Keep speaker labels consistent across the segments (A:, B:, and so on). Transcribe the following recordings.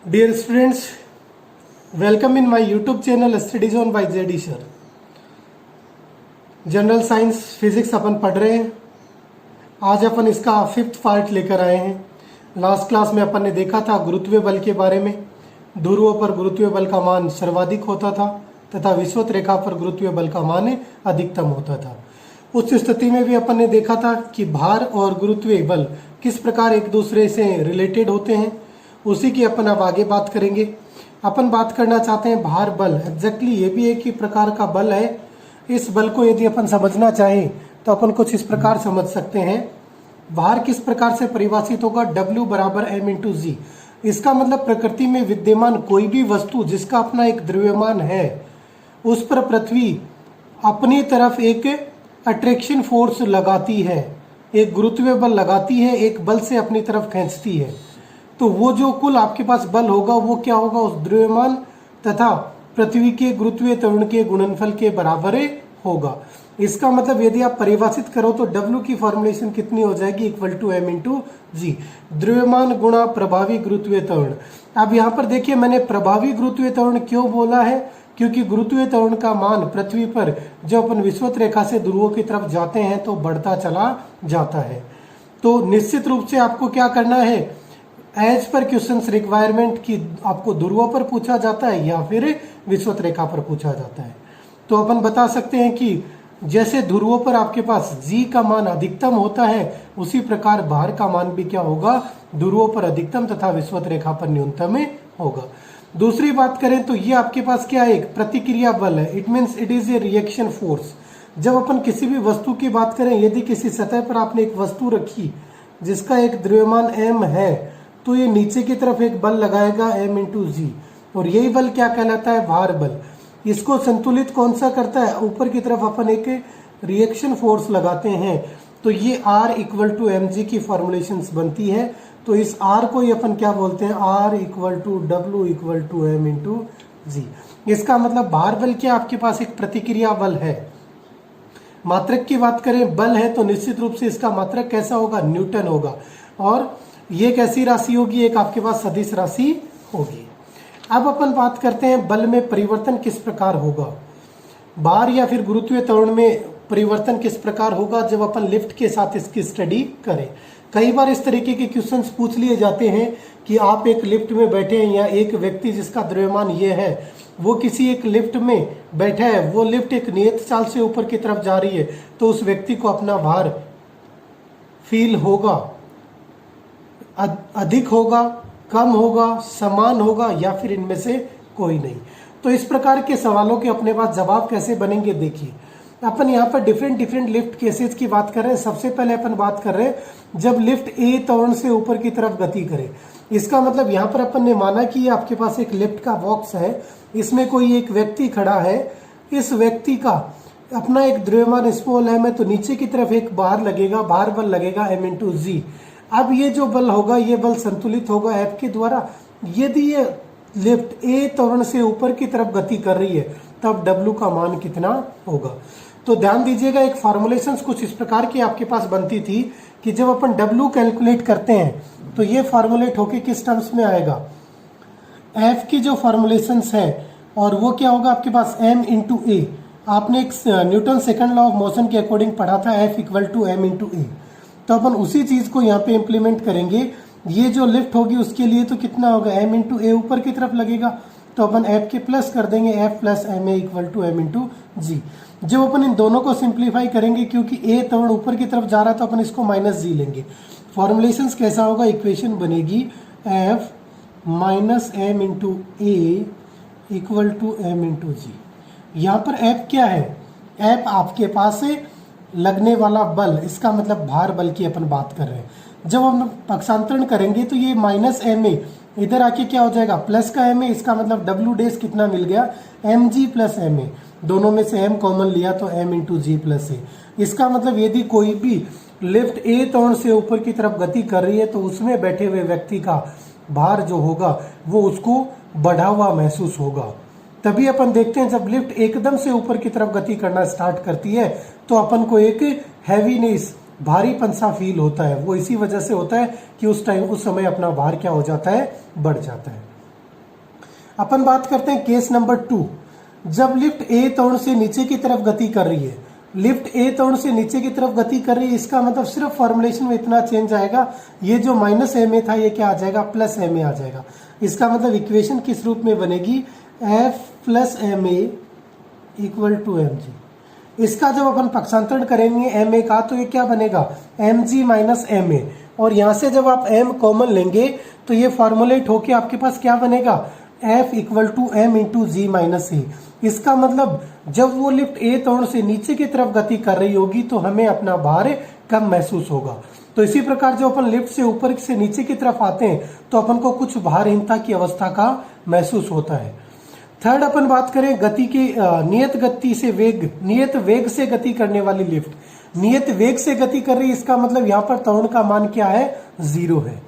A: Dear students, welcome in my YouTube channel Study Zone by JD Sir. General science physics अपन पढ़ रहे हैं। आज अपन इसका 5th पार्ट लेकर आए हैं। लास्ट क्लास में अपन ने देखा था गुरुत्वीय बल के बारे में। ध्रुवों पर गुरुत्वीय बल का मान सर्वाधिक होता था तथा विषुवत रेखा पर गुरुत्वीय बल का मान अधिकतम होता था। उस स्थिति में भी अपन ने देखा था कि भार और गुरुत्वीय बल किस प्रकार एक दूसरे से रिलेटेड होते हैं। उसी की अपन अब आगे बात करेंगे। अपन बात करना चाहते हैं भार बल। एग्जैक्टली ये भी एक ही प्रकार का बल है। इस बल को यदि अपन समझना चाहें तो अपन कुछ इस प्रकार समझ सकते हैं। भार किस प्रकार से परिभाषित होगा? W बराबर m इंटू जी। इसका मतलब प्रकृति में विद्यमान कोई भी वस्तु जिसका अपना एक द्रव्यमान है उस पर पृथ्वी अपनी तरफ एक अट्रैक्शन फोर्स लगाती है, एक गुरुत्वीय बल लगाती है, एक बल से अपनी तरफ खींचती है। तो वो जो कुल आपके पास बल होगा वो क्या होगा? उस द्रव्यमान तथा पृथ्वी के गुरुत्वीय त्वरण के गुणनफल के बराबर होगा। इसका मतलब यदि आप परिभाषित करो तो W की फॉर्मुलेशन कितनी हो जाएगी? इक्वल टू m इंटू जी, द्रव्यमान गुणा प्रभावी गुरुत्वीय त्वरण। अब यहाँ पर देखिए मैंने प्रभावी गुरुत्वीय त्वरण क्यों बोला है? क्योंकि गुरुत्वीय त्वरण का मान पृथ्वी पर जब अपन विषुवत रेखा से ध्रुवों की तरफ जाते हैं तो बढ़ता चला जाता है। तो निश्चित रूप से आपको क्या करना है? एज पर क्वेश्चंस रिक्वायरमेंट की आपको ध्रुवों पर पूछा जाता है या फिर विषुवत रेखा पर पूछा जाता है। तो अपन बता सकते हैं कि जैसे ध्रुवों पर आपके पास g का मान अधिकतम होता है उसी प्रकार भार का मान भी क्या होगा? ध्रुवों पर अधिकतम तथा विषुवत रेखा पर न्यूनतम होगा। दूसरी बात करें तो ये आपके पास क्या है? एक प्रतिक्रिया बल है। It means it is a reaction force. जब अपन किसी भी वस्तु की बात करें, यदि किसी सतह पर आपने एक वस्तु रखी जिसका एक द्रव्यमान m है तो ये नीचे की तरफ एक बल लगाएगा m इंटू जी, और यही बल क्या कहलाता है? भार बल। इसको संतुलित कौन सा करता है? ऊपर की तरफ अपन एक रिएक्शन फोर्स लगाते हैं तो ये R equal to M G की फॉर्मुलेशंस बनती है। तो इस R को ही अपन क्या बोलते हैं? R equal to W equal to M into G. इसका मतलब भार बल क्या आपके पास एक प्रतिक्रिया बल है। मात्रक की बात करें, बल है तो निश्चित रूप से इसका मात्रक कैसा होगा? न्यूटन होगा। और ये कैसी राशि होगी? एक आपके पास सदिश राशि होगी। अब अपन बात करते हैं बल में परिवर्तन किस प्रकार होगा। भार या फिर गुरुत्वीय त्वरण में परिवर्तन किस प्रकार होगा जब अपन लिफ्ट के साथ इसकी स्टडी करें। कई बार इस तरीके के क्वेश्चंस पूछ लिए जाते हैं कि आप एक लिफ्ट में बैठे हैं या एक व्यक्ति जिसका द्रव्यमान ये है वो किसी एक लिफ्ट में बैठा है, वो लिफ्ट एक नियत चाल से ऊपर की तरफ जा रही है, तो उस व्यक्ति को अपना भार फील होगा? अधिक होगा, कम होगा, समान होगा या फिर इनमें से कोई नहीं? तो इस प्रकार के सवालों के अपने पास जवाब कैसे बनेंगे? देखिए अपन यहाँ पर डिफरेंट लिफ्ट केसेस की बात कर रहे हैं। सबसे पहले अपन बात कर रहे हैं जब लिफ्ट ए त्वरण से ऊपर की तरफ गति करे। इसका मतलब यहाँ पर अपन ने माना कि आपके पास एक लिफ्ट का बॉक्स है, इसमें कोई एक व्यक्ति खड़ा है। इस व्यक्ति का अपना एक द्रव्यमान स्मॉल m है तो नीचे की तरफ एक भार लगेगा, भार बल लगेगा m इंटू जी। अब ये जो बल होगा ये बल संतुलित होगा F के द्वारा। यदि ये लिफ्ट A त्वरण से ऊपर की तरफ गति कर रही है तब W का मान कितना होगा? तो ध्यान दीजिएगा, एक फॉर्मुलेशंस कुछ इस प्रकार की आपके पास बनती थी कि जब अपन W कैलकुलेट करते हैं तो ये फॉर्मुलेट होके किस टर्म्स में आएगा? F की जो फॉर्मुलेशंस है और वो क्या होगा आपके पास? M into A। आपने एक Newton second law of motion के अकॉर्डिंग पढ़ा था F equal to M into A। तो अपन उसी चीज को यहाँ पे इम्प्लीमेंट करेंगे। ये जो लिफ्ट होगी उसके लिए तो कितना होगा? m इंटू ए ऊपर की तरफ लगेगा तो अपन f के प्लस कर देंगे, f plus M A equal to M into G. जब अपन इन दोनों को सिंप्लीफाई करेंगे, क्योंकि a त्वरण ऊपर की तरफ जा रहा है तो अपन इसको माइनस जी लेंगे। फॉर्मुलेशन कैसा होगा? इक्वेशन बनेगी f minus M into A equal to M into G. यहाँ पर f क्या है? f आपके पास लगने वाला बल, इसका मतलब भार बल की अपन बात कर रहे हैं। जब हम पक्षांतरण करेंगे तो ये माइनस एम ए इधर आके क्या हो जाएगा? प्लस का एम ए। इसका मतलब डब्ल्यू डेज कितना मिल गया? M G plus M A. दोनों में से एम कॉमन लिया तो M into G plus A. इसका मतलब यदि कोई भी लिफ्ट ए त्वरण से ऊपर की तरफ गति कर रही है तो उसमें बैठे हुए व्यक्ति का भार जो होगा वो उसको बढ़ा हुआ महसूस होगा। तभी अपन देखते हैं जब लिफ्ट एकदम से ऊपर की तरफ गति करना स्टार्ट करती है तो अपन को एक हैवीनेस, भारीपन सा फील होता है। वो इसी वजह से होता है कि उस समय अपना भार क्या हो जाता है? बढ़ जाता है। अपन बात करते हैं केस नंबर 2। जब लिफ्ट ए त्वरण से नीचे की तरफ गति कर रही है, लिफ्ट ए त्वरण से नीचे की तरफ गति कर रही है, इसका मतलब सिर्फ फॉर्मुलेशन में इतना चेंज आएगा, ये जो माइनस एम ए था ये क्या आ जाएगा, प्लस एम ए आ जाएगा। इसका मतलब इक्वेशन किस रूप में बनेगी, F plus M A equal to M G. इसका जब अपन पक्षांतरण करेंगे एम ए का, तो ये क्या बनेगा, M G minus M A, और यहां से जब आप m कॉमन लेंगे तो ये फॉर्मुलेट होके आपके पास क्या बनेगा, f equal to M into G minus A. इसका मतलब जब वो लिफ्ट ए त्वरण से नीचे की तरफ गति कर रही होगी तो हमें अपना भार कम महसूस होगा। तो इसी प्रकार जब अपन लिफ्ट से ऊपर से नीचे की तरफ आते हैं तो अपन को कुछ भारहीनता की अवस्था का महसूस होता है। थर्ड अपन बात करें गति के नियत वेग से गति करने वाली लिफ्ट, नियत वेग से गति कर रही है, इसका मतलब यहाँ पर त्वरण का मान क्या है, 0 है।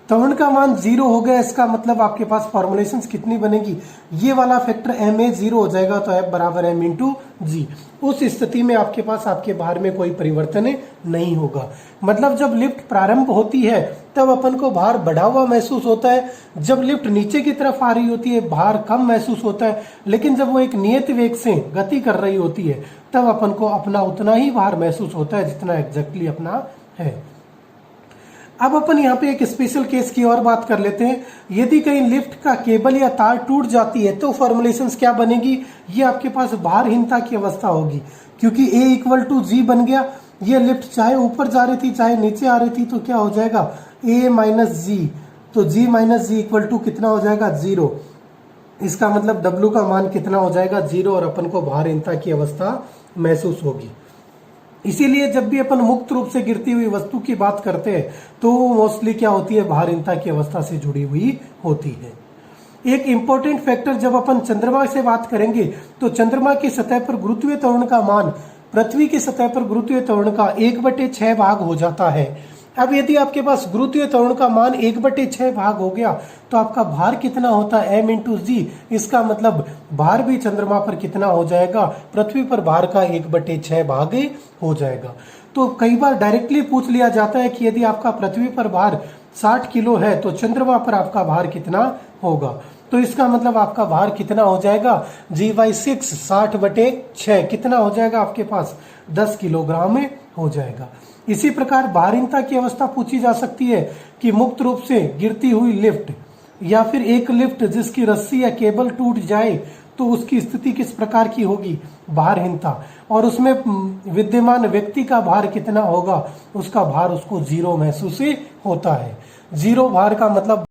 A: त्वरण का मान 0 हो गया, इसका मतलब आपके पास फॉर्मुलेशन कितनी बनेगी, ये वाला फैक्टर एम ए 0 हो जाएगा, तो एफ बराबर एम इंटू जी। उस स्थिति में आपके पास आपके भार में कोई परिवर्तन नहीं होगा। मतलब जब लिफ्ट प्रारंभ होती है तब अपन को भार बढ़ा हुआ महसूस होता है, जब लिफ्ट नीचे की तरफ आ रही होती है भार कम महसूस होता है, लेकिन जब वो एक नियत वेग से गति कर रही होती है तब अपन को अपना उतना ही भार महसूस होता है जितना एग्जैक्टली अपना है। अब अपन यहाँ पे एक स्पेशल केस की और बात कर लेते हैं। यदि कहीं लिफ्ट का केबल या तार टूट जाती है तो फॉर्मुलेशंस क्या बनेगी, ये आपके पास भारहीनता की अवस्था होगी, क्योंकि A इक्वल टू जी बन गया। ये लिफ्ट चाहे ऊपर जा रही थी चाहे नीचे आ रही थी तो क्या हो जाएगा, A माइनस जी, तो G minus G equal to कितना हो जाएगा, 0। इसका मतलब W का मान कितना हो जाएगा, 0, और अपन को भारहीनता की अवस्था महसूस होगी। इसीलिए जब भी अपन मुक्त रूप से गिरती हुई वस्तु की बात करते हैं तो मोस्टली क्या होती है, भारहीनता की अवस्था से जुड़ी हुई होती है। एक इंपॉर्टेंट फैक्टर जब अपन चंद्रमा से बात करेंगे तो चंद्रमा की सतह पर गुरुत्वीय त्वरण का मान पृथ्वी की सतह पर गुरुत्वीय त्वरण का 1/6 भाग हो जाता है। अब यदि आपके पास गुरुत्वीय त्वरण का मान 1/6 भाग हो गया तो आपका भार कितना होता है, m इंटू जी। इसका मतलब भार भी चंद्रमा पर कितना हो जाएगा, पृथ्वी पर भार का 1/6 भाग हो जाएगा। तो कई बार डायरेक्टली पूछ लिया जाता है कि यदि आपका पृथ्वी पर भार 60 किलो है तो चंद्रमा पर आपका भार कितना होगा, तो इसका मतलब आपका भार कितना हो जाएगा, G/6 60/6 कितना हो जाएगा आपके पास, 10 किलोग्राम में हो जाएगा। इसी प्रकार भारहीनता की अवस्था पूछी जा सकती है कि मुक्त रूप से गिरती हुई लिफ्ट या फिर एक लिफ्ट जिसकी रस्सी या केबल टूट जाए तो उसकी स्थिति किस प्रकार की होगी, भारहीनता, और उसमें विद्यमान व्यक्ति का भार कितना होगा, उसका भार उसको 0 महसूस होता है। 0 भार का मतलब।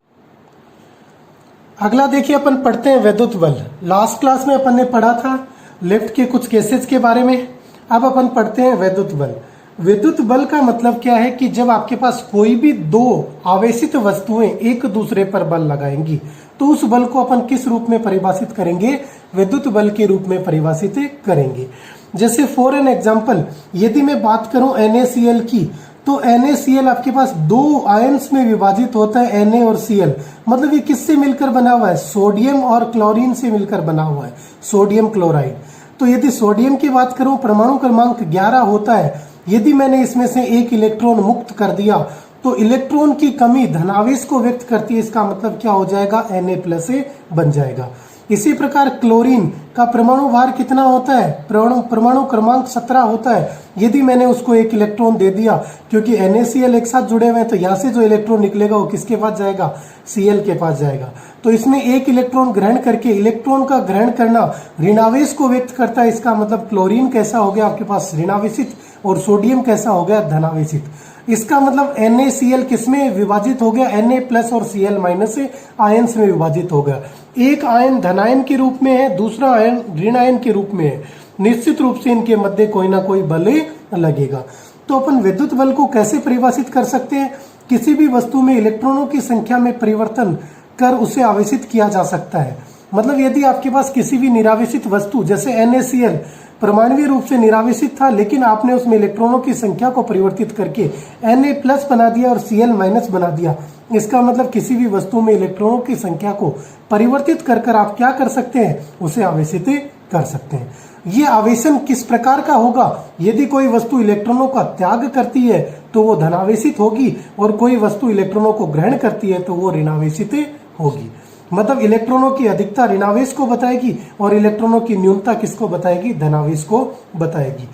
A: अगला देखिए अपन पढ़ते हैं विद्युत बल। लास्ट क्लास में अपन ने पढ़ा था लिफ्ट के कुछ केसेस के बारे में, अब अपन पढ़ते हैं विद्युत बल। विद्युत बल का मतलब क्या है कि जब आपके पास कोई भी दो आवेशित वस्तुएं एक दूसरे पर बल लगाएंगी तो उस बल को अपन किस रूप में परिभाषित करेंगे, विद्युत बल के रूप में परिभाषित करेंगे। जैसे फॉर एन एग्जांपल यदि मैं बात करूं NaCl की, तो NaCl आपके पास दो आयंस में विभाजित होता है, Na और Cl। मतलब ये किससे मिलकर बना हुआ है, सोडियम और क्लोरीन से मिलकर बना हुआ है, सोडियम क्लोराइड। तो यदि सोडियम की बात करूं परमाणु क्रमांक 11 होता है, यदि मैंने इसमें से एक इलेक्ट्रॉन मुक्त कर दिया तो इलेक्ट्रॉन की कमी धनावेश को व्यक्त करती है, इसका मतलब क्या हो जाएगा, Na+ बन जाएगा। इसी प्रकार क्लोरीन का परमाणु भार कितना होता है, परमाणु क्रमांक 17 होता है। यदि मैंने उसको एक इलेक्ट्रॉन दे दिया, क्योंकि NaCl एक साथ जुड़े हुए हैं तो यहाँ से जो इलेक्ट्रॉन निकलेगा वो किसके पास जाएगा, Cl के पास जाएगा। तो इसमें एक इलेक्ट्रॉन ग्रहण करके, इलेक्ट्रॉन का ग्रहण करना ऋणावेश को व्यक्त करता है, इसका मतलब क्लोरीन कैसा हो गया आपके पास, ऋणावेशित, और सोडियम कैसा हो गया, धनावेशित। इसका मतलब NaCl किसमें विभाजित हो गया, Na+ और Cl- आयंस में विभाजित हो गया। एक आयन धनायन के रूप में है, दूसरा आयन ऋणायन के रूप में है, निश्चित रूप से इनके मध्य कोई ना कोई बल लगेगा। तो अपन विद्युत बल को कैसे परिभाषित कर सकते हैं, किसी भी वस्तु में इलेक्ट्रॉनों की संख्या में परिवर्तन कर उसे आवेशित किया जा सकता है। मतलब यदि आपके पास किसी भी निरावेशित वस्तु जैसे NaCl परमाणुवीय रूप से निरावेशित था, लेकिन आपने उसमें इलेक्ट्रॉनों की संख्या को परिवर्तित करके Na+ बना दिया और Cl- बना दिया, इसका मतलब किसी भी वस्तु में इलेक्ट्रॉनों की संख्या को परिवर्तित कर आप क्या कर सकते हैं, उसे आवेशित कर सकते हैं। ये आवेशन किस प्रकार का होगा, यदि कोई वस्तु इलेक्ट्रॉनों का त्याग करती है तो वो धनावेशित होगी और कोई वस्तु इलेक्ट्रॉनों को ग्रहण करती है तो वो ऋणावेशित होगी। मतलब इलेक्ट्रॉनों की अधिकता ऋणावेश को बताएगी और इलेक्ट्रॉनों की न्यूनता किसको बताएगी, धनावेश को बताएगी।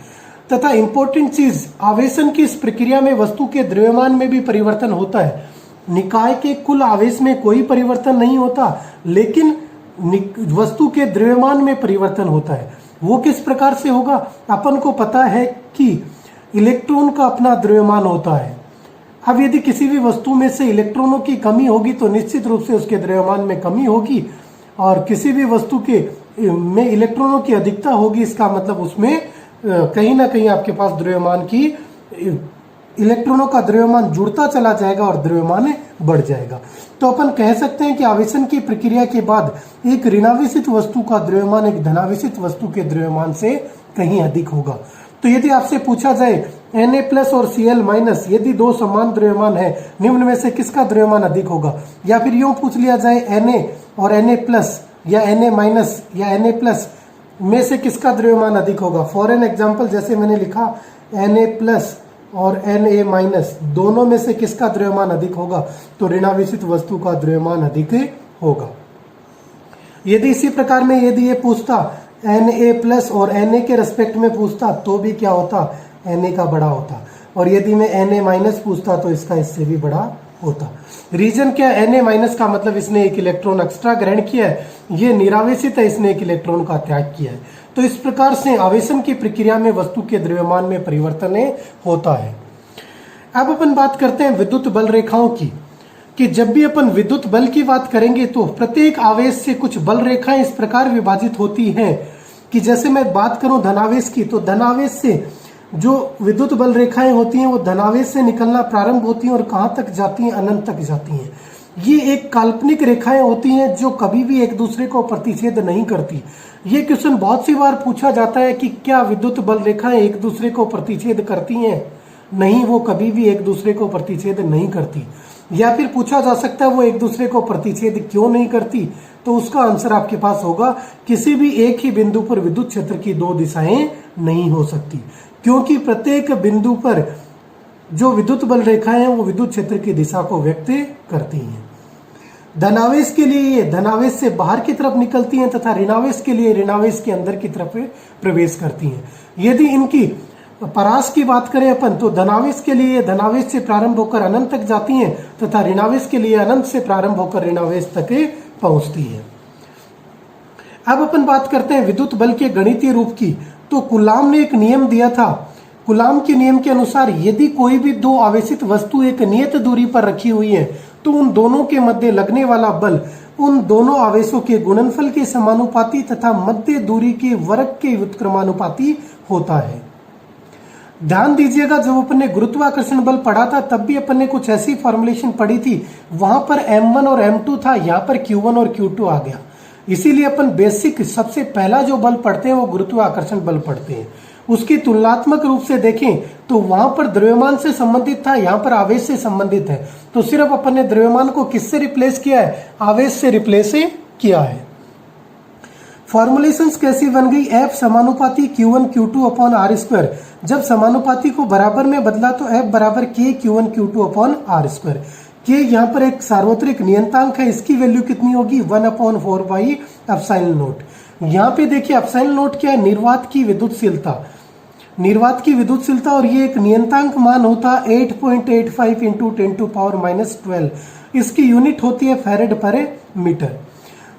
A: तथा इंपॉर्टेंट चीज, आवेशन की इस प्रक्रिया में वस्तु के द्रव्यमान में भी परिवर्तन होता है। निकाय के कुल आवेश में कोई परिवर्तन नहीं होता, लेकिन वस्तु के द्रव्यमान में परिवर्तन होता है। वो किस प्रकार से होगा, अपन को पता है कि इलेक्ट्रॉन का अपना द्रव्यमान होता है। अब यदि किसी भी वस्तु में से इलेक्ट्रॉनों की कमी होगी तो निश्चित रूप से उसके द्रव्यमान में कमी होगी, और किसी भी वस्तु के में इलेक्ट्रॉनों की अधिकता होगी, इसका मतलब उसमें कहीं ना कहीं आपके पास द्रव्यमान की इलेक्ट्रॉनों का द्रव्यमान जुड़ता चला जाएगा और द्रव्यमान बढ़ जाएगा। तो अपन कह सकते हैं कि आवेशन की प्रक्रिया के बाद एक ऋणावेशित वस्तु का द्रव्यमान एक धनावेशित वस्तु के द्रव्यमान से कहीं अधिक होगा। तो यदि आपसे पूछा जाए Na+ और Cl-, यदि दो समान द्रव्यमान है, निम्न में से किसका द्रव्यमान अधिक होगा, या फिर यूं पूछ लिया जाए Na और Na+ या Na- या Na+ में से किसका द्रव्यमान अधिक होगा। फॉर एन एग्जाम्पल, जैसे मैंने लिखा Na+ और Na- दोनों में से किसका द्रव्यमान अधिक होगा, तो ऋणावेशित वस्तु का द्रव्यमान अधिक होगा। यदि इसी प्रकार में यदि ये पूछता Na+ और Na के रेस्पेक्ट में पूछता तो भी क्या होता, Na का बड़ा होता, और यदि मैं Na- पूछता तो इसका इससे भी बड़ा होता। रीजन क्या, Na- का मतलब इसने एक इलेक्ट्रॉन एक्स्ट्रा ग्रहण किया है, ये निरावेशित है, इसने एक इलेक्ट्रॉन का त्याग किया है। तो इस प्रकार से आवेशन की प्रक्रिया में वस्तु के द्रव्यमान में परिवर्तन होता है। अब अपन बात करते हैं विद्युत बल रेखाओं की, कि जब भी अपन विद्युत बल की बात करेंगे तो प्रत्येक आवेश से कुछ बल रेखाएं इस प्रकार विभाजित होती हैं कि जैसे मैं बात करूं धनावेश की, तो धनावेश से जो विद्युत बल रेखाएं होती हैं वो धनावेश से निकलना प्रारंभ होती हैं और कहां तक जाती हैं, अनंत तक जाती हैं। ये एक काल्पनिक रेखाएं होती हैं जो कभी भी एक दूसरे को प्रतिच्छेद नहीं करती। ये क्वेश्चन बहुत सी बार पूछा जाता है कि क्या विद्युत बल रेखाएं एक दूसरे को प्रतिच्छेद करती हैं? नहीं, वो कभी भी एक दूसरे को प्रतिच्छेद नहीं करती। या फिर पूछा जा सकता है वो एक दूसरे को प्रतिच्छेद क्यों नहीं करती, तो उसका आंसर आपके पास होगा किसी भी एक ही बिंदु पर विद्युत क्षेत्र की दो दिशाएं नहीं हो सकती, क्योंकि प्रत्येक बिंदु पर जो विद्युत बल रेखाएं हैं वो विद्युत क्षेत्र की दिशा को व्यक्त करती हैं। धनावेश के लिए ये धनावेश से बाहर की तरफ निकलती हैं तथा ऋणावेश के लिए ऋणावेश के अंदर की तरफ प्रवेश करती हैं। यदि इनकी परास की बात करें अपन, तो धनावेश के लिए धनावेश से प्रारंभ होकर अनंत तक जाती हैं तथा ऋणावेश के लिए अनंत से प्रारंभ होकर ऋणावेश तक पहुंचती है। अब अपन बात करते हैं विद्युत बल के गणितीय रूप की। तो कूलाम ने एक नियम दिया था। कूलाम के नियम के अनुसार यदि कोई भी दो आवेशित वस्तु एक नियत दूरी पर रखी हुई है तो उन दोनों के मध्य लगने वाला बल उन दोनों आवेशों के गुणनफल के समानुपाती तथा मध्य दूरी के वर्ग के व्युत्क्रमानुपाती होता है। ध्यान दीजिएगा, जब अपन ने गुरुत्वाकर्षण बल पढ़ा था तब भी अपन ने कुछ ऐसी फॉर्मुलेशन पढ़ी थी, वहां पर M1 और M2 था, यहाँ पर Q1 और Q2 आ गया। इसीलिए अपन बेसिक सबसे पहला जो बल पढ़ते हैं वो गुरुत्वाकर्षण बल पढ़ते हैं। उसकी तुलनात्मक रूप से देखें तो वहां पर द्रव्यमान से संबंधित था, यहाँ पर आवेश से संबंधित है। तो सिर्फ अपन ने द्रव्यमान को किससे रिप्लेस किया है, आवेश से रिप्लेस किया है। फॉर्मुलेशंस कैसी बन गई, F समानुपाती Q1 Q2 अपॉन R²। जब समानुपाती को बराबर में बदला तो F बराबर K Q1 Q2 upon R²। K यहाँ पर एक सार्वत्रिक नियंतांक है, इसकी वैल्यू कितनी होगी 1/4 बाई एप्सिलॉन नोट। यहाँ पे देखिए एप्सिलॉन नोट क्या है, निर्वात की विद्युतशीलता, निर्वात की विद्युतशीलता, और ये एक नियंतांक मान होता 8.85 इंटू 10⁻⁻12। इसकी यूनिट होती है फैरेड पर मीटर।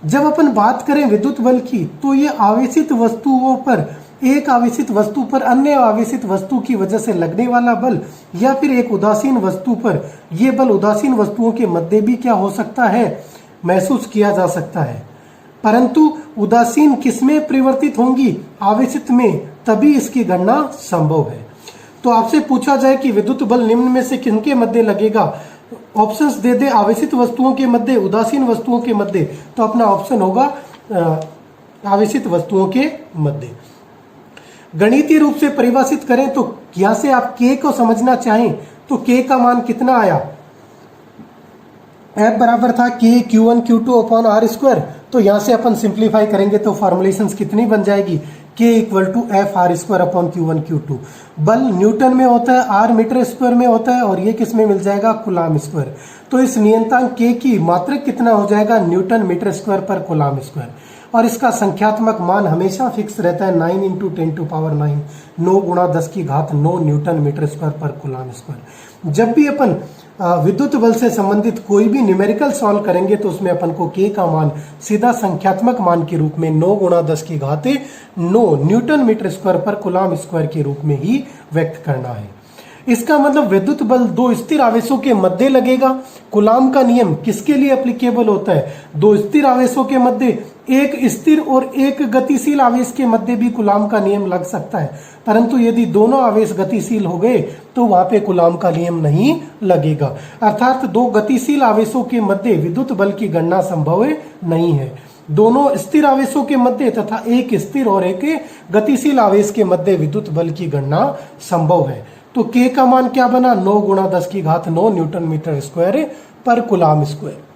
A: जब अपन बात करें विद्युत बल की तो ये आवेशित वस्तुओं पर एक आवेशित वस्तु पर अन्य आवेशित वस्तु की वजह से लगने वाला बल या फिर एक उदासीन वस्तु पर यह बल उदासीन वस्तुओं के मध्य भी क्या हो सकता है, महसूस किया जा सकता है। परंतु उदासीन किसमें परिवर्तित होंगी, आवेशित में, तभी इसकी गणना संभव है। तो आपसे पूछा जाए कि विद्युत बल निम्न में से किनके मध्य लगेगा, ऑप्शंस दे दे, आवेशित वस्तुओं के मध्य, उदासीन वस्तुओं के मध्य, तो अपना ऑप्शन होगा आवेशित वस्तुओं के मध्य। गणितीय रूप से परिभाषित करें तो यहां से आप K को समझना चाहें तो K का मान कितना आया, F बराबर था K Q1 Q2 upon R²। तो यहां से अपन सिंप्लीफाई करेंगे तो फॉर्मुलेशंस कितनी बन जाएगी, K equal to F R square upon Q1 Q2। बल न्यूटन में होता है, आर मीटर स्क्वायर में होता है, और ये किस में मिल जाएगा, कूलाम स्क्वायर। तो इस नियतांक K की मात्रक कितना हो जाएगा, न्यूटन मीटर स्क्वायर पर कूलाम स्क्वायर। और इसका संख्यात्मक मान हमेशा फिक्स रहता है 9 × 10⁹, 9 गुणा 10 की घात 9 न्यूटन मीटर स्क्वायर पर कूलाम स्क्वायर। जब भी अपन विद्युत बल से संबंधित कोई भी न्यूमेरिकल सॉल्व करेंगे तो उसमें अपन को K का मान सीधा संख्यात्मक मान के रूप में 9 गुणा 10 की घात 9 न्यूटन मीटर स्क्वायर पर कूलाम स्क्वायर के रूप में ही व्यक्त करना है। इसका मतलब विद्युत बल दो स्थिर आवेशों के मध्य लगेगा। कूलाम का नियम किसके लिए एप्लीकेबल होता है, दो स्थिर आवेशों के मध्य, एक स्थिर और एक गतिशील आवेश के मध्य भी कूलाम का नियम लग सकता है, परंतु यदि दोनों आवेश गतिशील हो गए तो वहां पे कूलाम का नियम नहीं लगेगा। अर्थात दो गतिशील आवेशों के मध्य विद्युत बल की गणना संभव नहीं है। दोनों स्थिर आवेशों के मध्य तथा एक स्थिर और एक गतिशील आवेश के मध्य विद्युत बल की गणना संभव है। तो K का मान क्या बना, 9 गुणा 10 की घात 9 न्यूटन मीटर स्क्वायर पर कूलाम स्क्वायर।